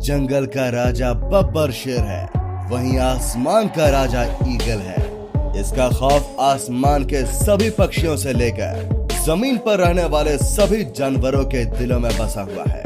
जंगल का राजा बब्बर शेर है, वहीं आसमान का राजा ईगल है। इसका खौफ आसमान के सभी पक्षियों से लेकर जमीन पर रहने वाले सभी जानवरों के दिलों में बसा हुआ है।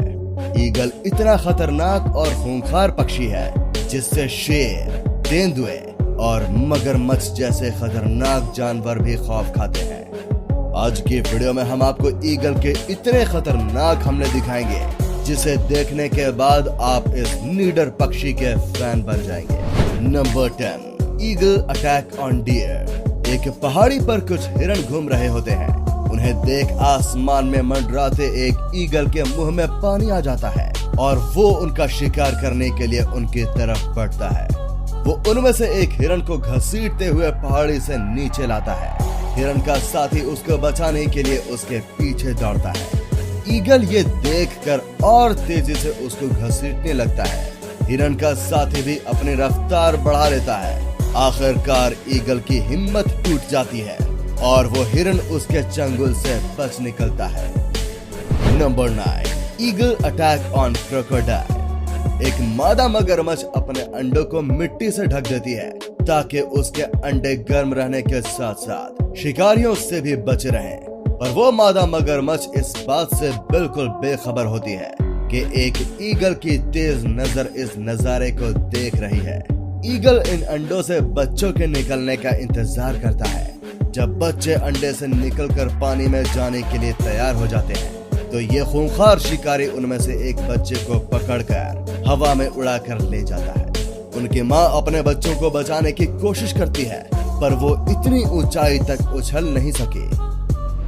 ईगल इतना खतरनाक और खूंखार पक्षी है जिससे शेर, तेंदुए और मगरमच्छ जैसे खतरनाक जानवर भी खौफ खाते हैं। आज की वीडियो में हम आपको ईगल के इतने खतरनाक हमले दिखाएंगे जिसे देखने के बाद आप इस नीडर पक्षी के फैन बन जाएंगे। Number 10, eagle attack on deer. एक पहाड़ी पर कुछ हिरण घूम रहे होते हैं। उन्हें देख आसमान में मंडराते एक ईगल के मुंह में पानी आ जाता है और वो उनका शिकार करने के लिए उनकी तरफ बढ़ता है। वो उनमें से एक हिरण को घसीटते हुए पहाड़ी से नीचे लाता है। हिरण का साथी उसको बचाने के लिए उसके पीछे दौड़ता है। ईगल ये देखकर और तेजी से उसको घसीटने लगता है। हिरण का साथी भी अपनी रफ्तार बढ़ा लेता है। आखिरकार ईगल की हिम्मत टूट जाती है और वो हिरण उसके चंगुल से बच निकलता है। Number 9, eagle attack on crocodile. एक मादा मगरमच्छ अपने अंडों को मिट्टी से ढक देती है ताकि उसके अंडे गर्म रहने के साथ साथ शिकारियों से भी बचे रहें। पर वो मादा मगरमच्छ इस बात से बिल्कुल बेखबर होती है कि एक ईगल की तेज नजर इस नजारे को देख रही है। ईगल इन अंडों से बच्चों के निकलने का इंतजार करता है। जब बच्चे अंडे से निकलकर पानी में जाने के लिए तैयार हो जाते हैं तो ये खूंखार शिकारी उनमें से एक बच्चे को पकड़कर हवा में उड़ाकर ले जाता है। उनकी माँ अपने बच्चों को बचाने की कोशिश करती है पर वो इतनी ऊंचाई तक उछल नहीं सकी।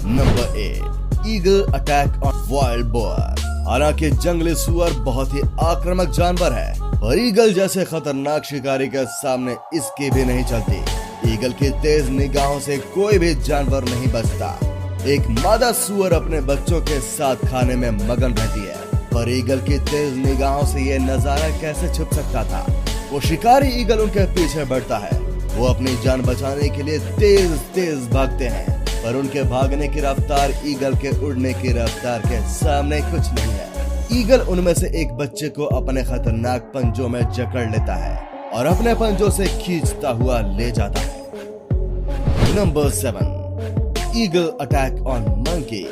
Number 8, eagle attack on wild boar. हालांकि जंगली सुअर बहुत ही आक्रामक जानवर है पर ईगल जैसे खतरनाक शिकारी के सामने इसकी भी नहीं चलती। ईगल की तेज निगाहों से कोई भी जानवर नहीं बचता। एक मादा सुअर अपने बच्चों के साथ खाने में मगन रहती है पर ईगल की तेज निगाहों से ये नजारा कैसे छुप सकता था। वो शिकारी ईगल उनके पीछे बढ़ता है। वो अपनी जान बचाने के लिए तेज तेज भागते हैं पर उनके भागने की रफ्तार ईगल के उड़ने की रफ्तार के सामने कुछ नहीं है। ईगल उनमें से एक बच्चे को अपने खतरनाक पंजों में जकड़ लेता है और अपने पंजों से खींचता हुआ ले जाता है। Number 7, eagle attack on monkey.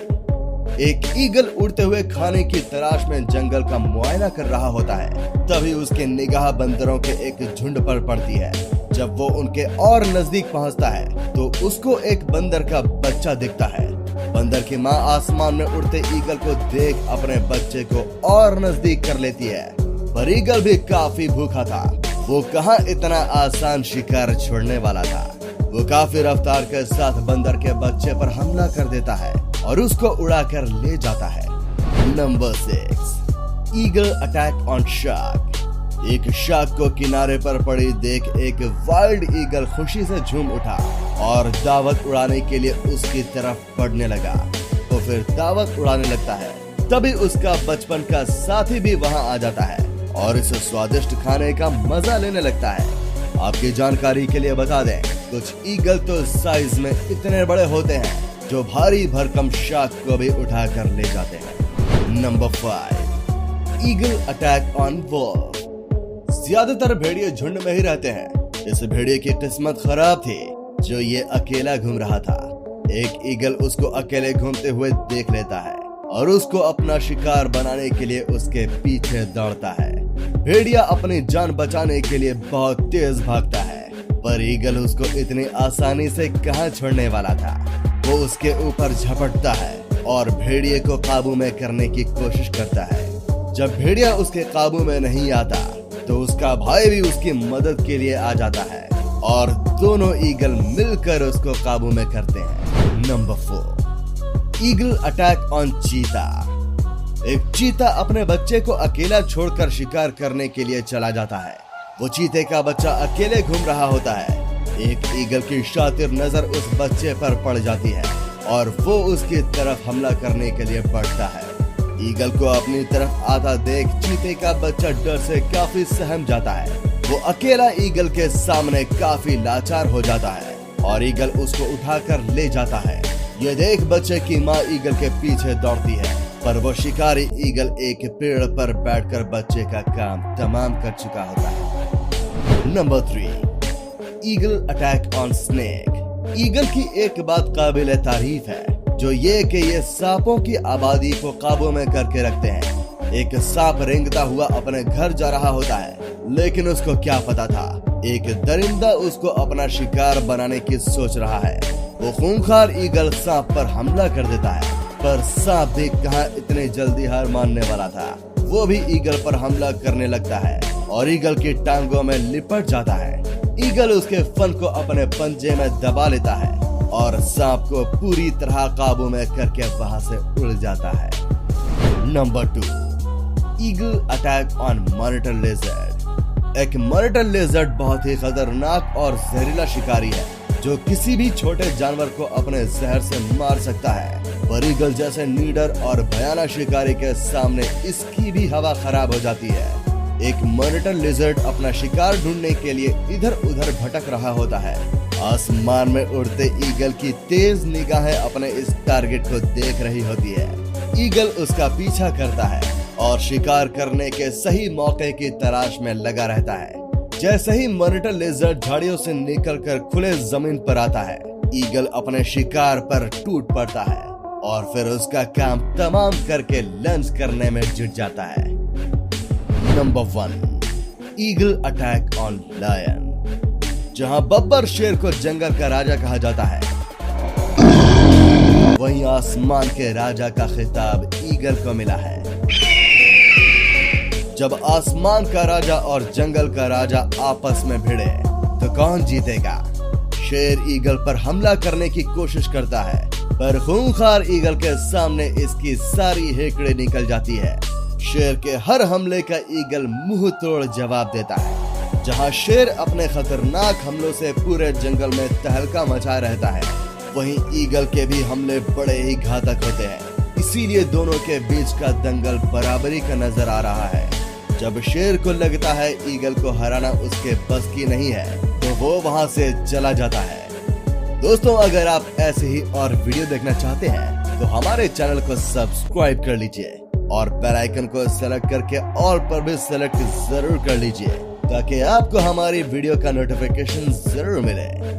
एक ईगल उड़ते हुए खाने की तलाश में जंगल का मुआयना कर रहा होता है। तभी उसके निगाह बंदरों के एक झुंड पर पड़ती है। जब वो उनके और नजदीक पहुंचता है तो उसको एक बंदर का बच्चा दिखता है। बंदर की माँ आसमान में उड़ते ईगल को देख अपने बच्चे को और नजदीक कर लेती है पर ईगल भी काफी भूखा था। वो कहाँ इतना आसान शिकार छोड़ने वाला था। वो काफी रफ्तार के साथ बंदर के बच्चे पर हमला कर देता है और उसको उड़ाकर ले जाता है। Number 6, eagle attack on shark. एक शार्क को किनारे पर पड़ी देख एक वाइल्ड ईगल खुशी से झूम उठा और दावत उड़ाने के लिए उसकी तरफ बढ़ने लगा। तो फिर दावत उड़ाने लगता है। तभी उसका बचपन का साथी भी वहां आ जाता है और इस स्वादिष्ट खाने का मजा लेने लगता है। आपकी जानकारी के लिए बता दें, कुछ ईगल तो साइज में इतने बड़े होते हैं जो भारी भरकम शार्क को भी उठाकर ले जाते हैं। Number 5, eagle attack on wolf. ज्यादातर भेड़िए झुंड में ही रहते हैं। इस भेड़िए की किस्मत खराब थी जो ये अकेला घूम रहा था। एक ईगल उसको अकेले घूमते हुए देख लेता है और उसको अपना शिकार बनाने के लिए उसके पीछे दौड़ता है। भेड़िया अपनी जान बचाने के लिए बहुत तेज भागता है पर ईगल उसको इतनी आसानी से कहां छोड़ने वाला था। वो उसके ऊपर झपटता है और भेड़िए को काबू में करने की कोशिश करता है। जब भेड़िया उसके काबू में नहीं आता तो उसका भाई भी उसकी मदद के लिए आ जाता है और दोनों ईगल मिलकर उसको काबू में करते हैं। नंबर 4, ईगल अटैक ऑन चीता। एक चीता अपने बच्चे को अकेला छोड़कर शिकार करने के लिए चला जाता है। वो चीते का बच्चा अकेले घूम रहा होता है। एक ईगल की शातिर नजर उस बच्चे पर पड़ जाती है और वो उसकी तरफ हमला करने के लिए बढ़ता है। ईगल को अपनी तरफ आता देख चीते का बच्चा डर से काफी सहम जाता है। वो अकेला ईगल के सामने काफी लाचार हो जाता है और ईगल उसको उठाकर ले जाता है। ये देख बच्चे की माँ ईगल के पीछे दौड़ती है पर वो शिकारी ईगल एक पेड़ पर बैठकर बच्चे का काम तमाम कर चुका होता है। Number 3, eagle attack on snake. Eagle की एक बात काबिल तारीफ है, जो ये कि ये सांपों की आबादी को काबू में करके रखते हैं। एक सांप रेंगता हुआ अपने घर जा रहा होता है, लेकिन उसको क्या पता था एक दरिंदा उसको अपना शिकार बनाने की सोच रहा है। वो खूंखार ईगल सांप पर हमला कर देता है, पर सांप भी कहां इतने जल्दी हार मानने वाला था। वो भी ईगल पर हमला करने लगता है और ईगल की टांगों में लिपट जाता है। ईगल उसके फन को अपने पंजे में दबा लेता है और सांप को पूरी तरह काबू में करके वहां से उड़ जाता है। Number 2, eagle attack on monitor लेजर्ड। एक मॉनिटर लेजर्ड बहुत ही खतरनाक और जहरीला शिकारी है, जो किसी भी छोटे जानवर को अपने जहर से मार सकता है। पर ईगल जैसे नीडर और भयानक शिकारी के सामने इसकी भी हवा खराब हो जाती है। एक मॉनिटर लेजर्ड अपना शिकार ढूंढने के लिए इधर उधर भटक रहा होता है। आसमान में उड़ते ईगल की तेज निगाहें अपने इस टारगेट को देख रही होती है। ईगल उसका पीछा करता है और शिकार करने के सही मौके की तलाश में लगा रहता है। जैसे ही मॉनिटर लेजर्ड झाड़ियों से निकलकर खुले जमीन पर आता है, ईगल अपने शिकार पर टूट पड़ता है और फिर उसका काम तमाम करके लंच करने में जुट जाता है। Number 1, eagle attack on lion. जहां बब्बर शेर को जंगल का राजा कहा जाता है, वहीं आसमान के राजा का खिताब ईगल को मिला है। जब आसमान का राजा और जंगल का राजा आपस में भिड़े तो कौन जीतेगा? शेर ईगल पर हमला करने की कोशिश करता है, पर खूंखार ईगल के सामने इसकी सारी हेकड़े निकल जाती है। शेर के हर हमले का ईगल मुंह तोड़ जवाब देता है। जहां शेर अपने खतरनाक हमलों से पूरे जंगल में तहलका मचाए रहता है, वहीं ईगल के भी हमले बड़े ही घातक होते हैं। इसीलिए दोनों के बीच का दंगल बराबरी का नजर आ रहा है। जब शेर को लगता है ईगल को हराना उसके बस की नहीं है, तो वो वहां से चला जाता है। दोस्तों, अगर आप ऐसे ही और वीडियो देखना चाहते हैं तो हमारे चैनल को सब्सक्राइब कर लीजिए और बेल आइकन को सेलेक्ट करके ऑल पर भी सेलेक्ट जरूर कर लीजिए, ताकि आपको हमारी वीडियो का नोटिफिकेशन जरूर मिले।